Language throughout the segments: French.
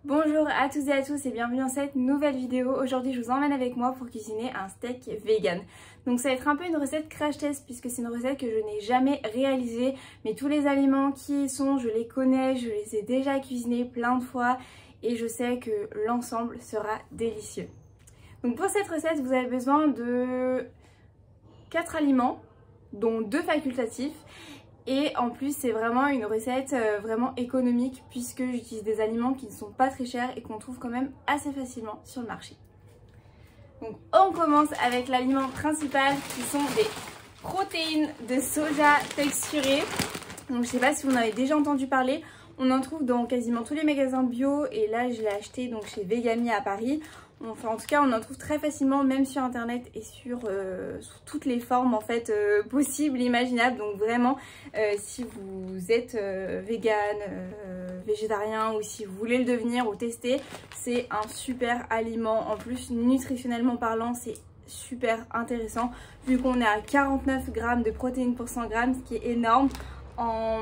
Bonjour à toutes et à tous et bienvenue dans cette nouvelle vidéo. Aujourd'hui je vous emmène avec moi pour cuisiner un steak vegan. Donc ça va être un peu une recette crash test puisque c'est une recette que je n'ai jamais réalisée. Mais tous les aliments qui y sont, je les connais, je les ai déjà cuisinés plein de fois et je sais que l'ensemble sera délicieux. Donc pour cette recette vous avez besoin de 4 aliments dont 2 facultatifs. Et en plus c'est vraiment une recette vraiment économique puisque j'utilise des aliments qui ne sont pas très chers et qu'on trouve quand même assez facilement sur le marché. Donc on commence avec l'aliment principal qui sont des protéines de soja texturées. Donc je sais pas si vous en avez déjà entendu parler, on en trouve dans quasiment tous les magasins bio et là je l'ai acheté donc chez Vegami à Paris. Enfin en tout cas on en trouve très facilement même sur internet et sur toutes les formes en fait possibles, imaginables. Donc vraiment si vous êtes vegan, végétarien ou si vous voulez le devenir ou tester, c'est un super aliment. En plus nutritionnellement parlant c'est super intéressant vu qu'on est à 49 grammes de protéines pour 100 grammes, ce qui est énorme. En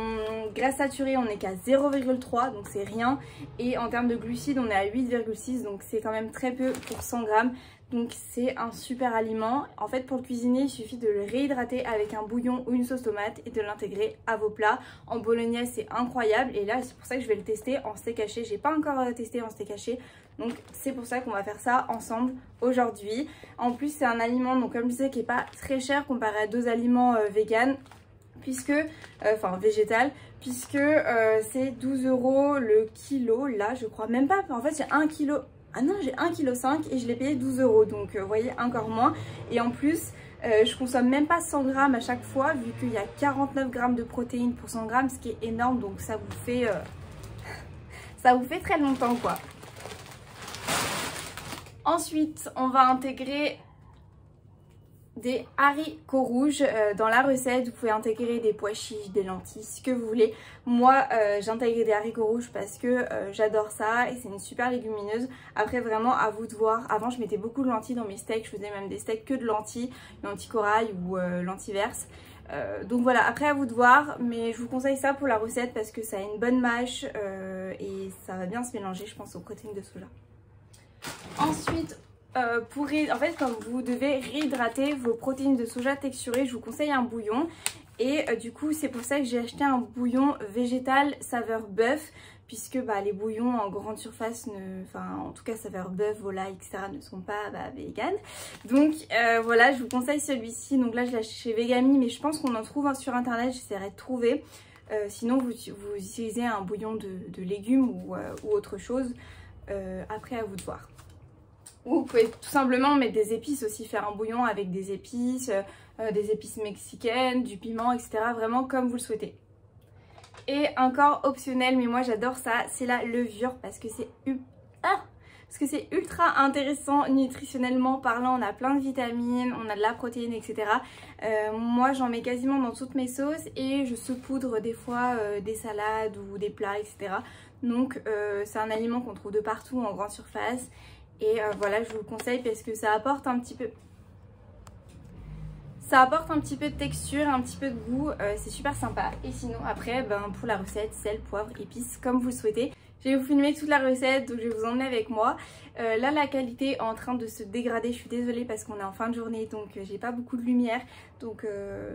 graisse saturée on est qu'à 0,3 donc c'est rien, et en termes de glucides on est à 8,6 donc c'est quand même très peu pour 100 grammes. Donc c'est un super aliment. En fait pour le cuisiner il suffit de le réhydrater avec un bouillon ou une sauce tomate et de l'intégrer à vos plats. En bolognaise c'est incroyable et là c'est pour ça que je vais le tester en steak haché. J'ai pas encore testé en steak haché donc c'est pour ça qu'on va faire ça ensemble aujourd'hui. En plus c'est un aliment donc comme je disais qui est pas très cher comparé à d'autres aliments vegan puisque, enfin végétal, puisque c'est 12 € le kilo, là je crois même pas, en fait j'ai 1 kg, ah non j'ai 1,5 kg et je l'ai payé 12 €, donc vous voyez encore moins, et en plus je consomme même pas 100 grammes à chaque fois, vu qu'il y a 49 grammes de protéines pour 100 grammes, ce qui est énorme, donc ça vous fait très longtemps quoi. Ensuite on va intégrer des haricots rouges dans la recette. Vous pouvez intégrer des pois chiches, des lentilles, ce que vous voulez. Moi j'intègre des haricots rouges parce que j'adore ça et c'est une super légumineuse. Après vraiment à vous de voir. Avant je mettais beaucoup de lentilles dans mes steaks, je faisais même des steaks que de lentilles corail ou lentilles verses. Donc voilà, après à vous de voir, mais je vous conseille ça pour la recette parce que ça a une bonne mâche et ça va bien se mélanger je pense aux protéines de soja. Ensuite en fait quand vous devez réhydrater vos protéines de soja texturées, je vous conseille un bouillon et du coup c'est pour ça que j'ai acheté un bouillon végétal saveur bœuf, puisque les bouillons en grande surface, en tout cas saveur bœuf, volaille, etc. ne sont pas vegan. Donc voilà, je vous conseille celui-ci. Donc là je l'ai acheté chez Vegami, mais je pense qu'on en trouve sur internet, j'essaierai de trouver. Sinon vous utilisez un bouillon de légumes ou autre chose, après à vous de voir. Ou vous pouvez tout simplement mettre des épices aussi, faire un bouillon avec des épices mexicaines, du piment, etc. Vraiment comme vous le souhaitez. Et encore optionnel, mais moi j'adore ça, c'est la levure parce que c'est ultra intéressant nutritionnellement parlant. On a plein de vitamines, on a de la protéine, etc. Moi j'en mets quasiment dans toutes mes sauces et je saupoudre des fois des salades ou des plats, etc. Donc c'est un aliment qu'on trouve de partout en grande surface. Et voilà, je vous le conseille parce que ça apporte un petit peu de texture, un petit peu de goût, c'est super sympa. Et sinon après, pour la recette, sel, poivre, épices, comme vous le souhaitez. Je vais vous filmer toute la recette, donc je vais vous emmener avec moi. Là la qualité est en train de se dégrader, je suis désolée parce qu'on est en fin de journée, donc j'ai pas beaucoup de lumière. Donc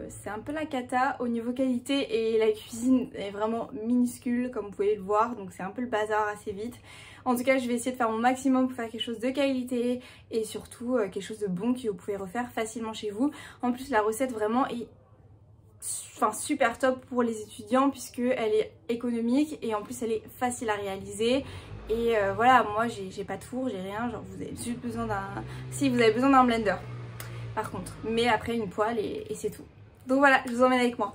c'est un peu la cata au niveau qualité et la cuisine est vraiment minuscule comme vous pouvez le voir. Donc c'est un peu le bazar assez vite. En tout cas je vais essayer de faire mon maximum pour faire quelque chose de qualité et surtout quelque chose de bon que vous pouvez refaire facilement chez vous. En plus la recette vraiment est super top pour les étudiants puisque elle est économique et en plus elle est facile à réaliser. Et voilà, moi j'ai pas de four, j'ai rien, genre vous avez juste besoin vous avez besoin d'un blender par contre, mais après une poêle et c'est tout. Donc voilà, je vous emmène avec moi.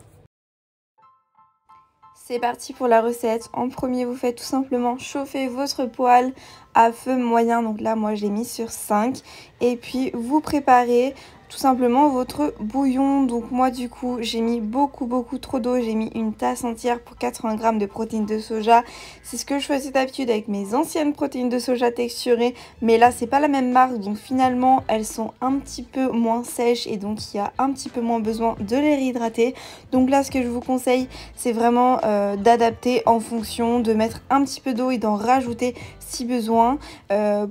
C'est parti pour la recette. En premier vous faites tout simplement chauffer votre poêle à feu moyen, donc là moi je l'ai mis sur 5, et puis vous préparez tout simplement votre bouillon. Donc moi du coup j'ai mis beaucoup trop d'eau, j'ai mis une tasse entière pour 80 g de protéines de soja. C'est ce que je faisais d'habitude avec mes anciennes protéines de soja texturées, mais là c'est pas la même marque, donc finalement elles sont un petit peu moins sèches et donc il y a un petit peu moins besoin de les réhydrater. Donc là ce que je vous conseille c'est vraiment d'adapter en fonction, de mettre un petit peu d'eau et d'en rajouter si besoin.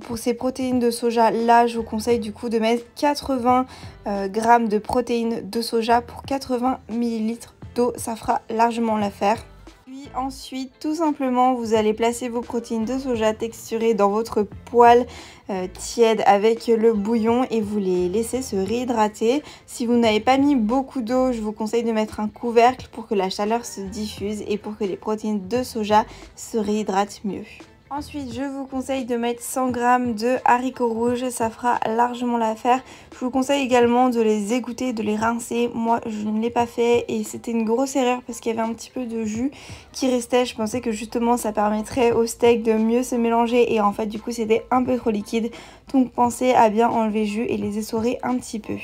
Pour ces protéines de soja là je vous conseille du coup de mettre 80 g de protéines de soja pour 80 ml d'eau, ça fera largement l'affaire. Puis ensuite tout simplement vous allez placer vos protéines de soja texturées dans votre poêle tiède avec le bouillon et vous les laissez se réhydrater. Si vous n'avez pas mis beaucoup d'eau, je vous conseille de mettre un couvercle pour que la chaleur se diffuse et pour que les protéines de soja se réhydratent mieux. Ensuite, je vous conseille de mettre 100 g de haricots rouges, ça fera largement l'affaire. Je vous conseille également de les égoutter, de les rincer. Moi, je ne l'ai pas fait et c'était une grosse erreur parce qu'il y avait un petit peu de jus qui restait. Je pensais que justement ça permettrait au steak de mieux se mélanger et en fait du coup c'était un peu trop liquide. Donc pensez à bien enlever le jus et les essorer un petit peu.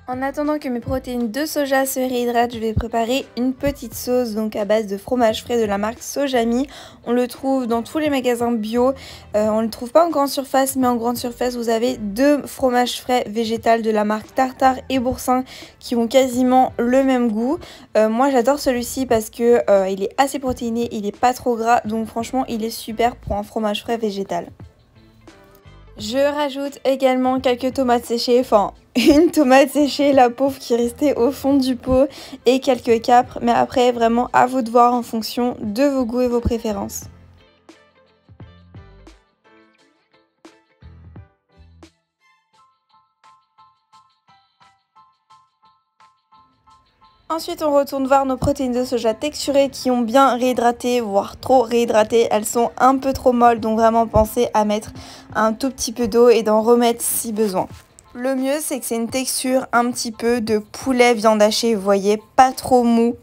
En attendant que mes protéines de soja se réhydratent, je vais préparer une petite sauce donc à base de fromage frais de la marque Sojami. On le trouve dans tous les magasins bio, on ne le trouve pas en grande surface, mais en grande surface vous avez deux fromages frais végétal de la marque Tartare et Boursin qui ont quasiment le même goût. Moi j'adore celui-ci parce que il est assez protéiné, il est pas trop gras, donc franchement il est super pour un fromage frais végétal. Je rajoute également quelques tomates séchées, enfin une tomate séchée, la pauvre qui restait au fond du pot, et quelques capres, mais après vraiment à vous de voir en fonction de vos goûts et vos préférences. Ensuite on retourne voir nos protéines de soja texturées qui ont bien réhydraté, voire trop réhydraté. Elles sont un peu trop molles, donc vraiment pensez à mettre un tout petit peu d'eau et d'en remettre si besoin. Le mieux c'est que c'est une texture un petit peu de poulet viande hachée, vous voyez, pas trop mou,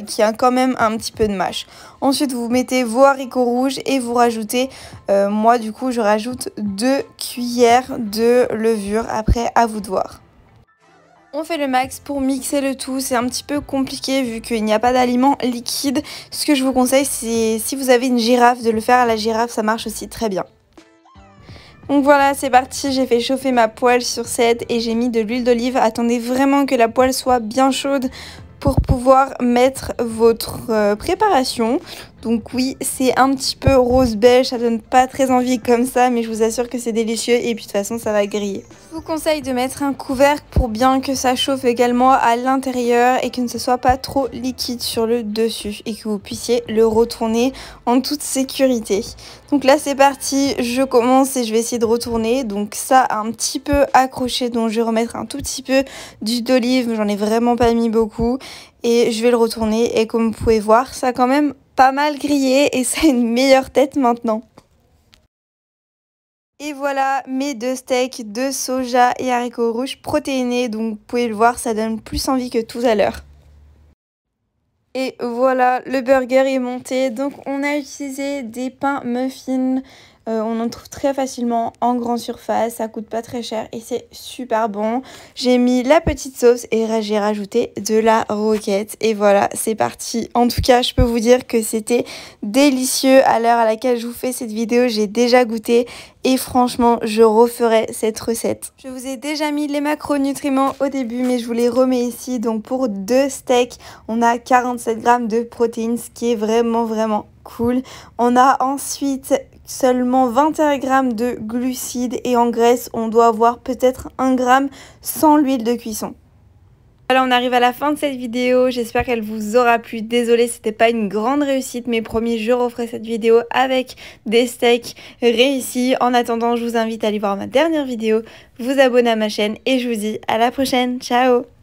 qui a quand même un petit peu de mâche. Ensuite vous mettez vos haricots rouges et vous rajoutez, moi du coup je rajoute 2 cuillères de levure, après à vous de voir. On fait le max pour mixer le tout, c'est un petit peu compliqué vu qu'il n'y a pas d'aliments liquides. Ce que je vous conseille c'est si vous avez une girafe de le faire à la girafe, ça marche aussi très bien. Donc voilà, c'est parti, j'ai fait chauffer ma poêle sur 7 et j'ai mis de l'huile d'olive. Attendez vraiment que la poêle soit bien chaude pour pouvoir mettre votre préparation. Donc oui, c'est un petit peu rose beige, ça donne pas très envie comme ça, mais je vous assure que c'est délicieux et puis de toute façon ça va griller. Je vous conseille de mettre un couvercle pour bien que ça chauffe également à l'intérieur et que ne soit pas trop liquide sur le dessus et que vous puissiez le retourner en toute sécurité. Donc là c'est parti, je commence et je vais essayer de retourner. Donc ça a un petit peu accroché, donc je vais remettre un tout petit peu d'huile d'olive, j'en ai vraiment pas mis beaucoup. Et je vais le retourner et comme vous pouvez voir, ça a quand même pas mal grillé et ça a une meilleure tête maintenant. Et voilà mes deux steaks de soja et haricots rouges protéinés, donc vous pouvez le voir, ça donne plus envie que tout à l'heure. Et voilà, le burger est monté, donc on a utilisé des pains muffins. On en trouve très facilement en grande surface, ça coûte pas très cher et c'est super bon. J'ai mis la petite sauce et j'ai rajouté de la roquette et voilà, c'est parti. En tout cas, je peux vous dire que c'était délicieux. À l'heure à laquelle je vous fais cette vidéo, j'ai déjà goûté et franchement, je referai cette recette. Je vous ai déjà mis les macronutriments au début, mais je vous les remets ici. Donc pour 2 steaks, on a 47 g de protéines, ce qui est vraiment cool. On a ensuite seulement 21 g de glucides et en graisse, on doit avoir peut-être 1 g sans l'huile de cuisson. Voilà, on arrive à la fin de cette vidéo, j'espère qu'elle vous aura plu. Désolée, c'était pas une grande réussite, mais promis, je referai cette vidéo avec des steaks réussis. En attendant, je vous invite à aller voir ma dernière vidéo, vous abonner à ma chaîne et je vous dis à la prochaine. Ciao!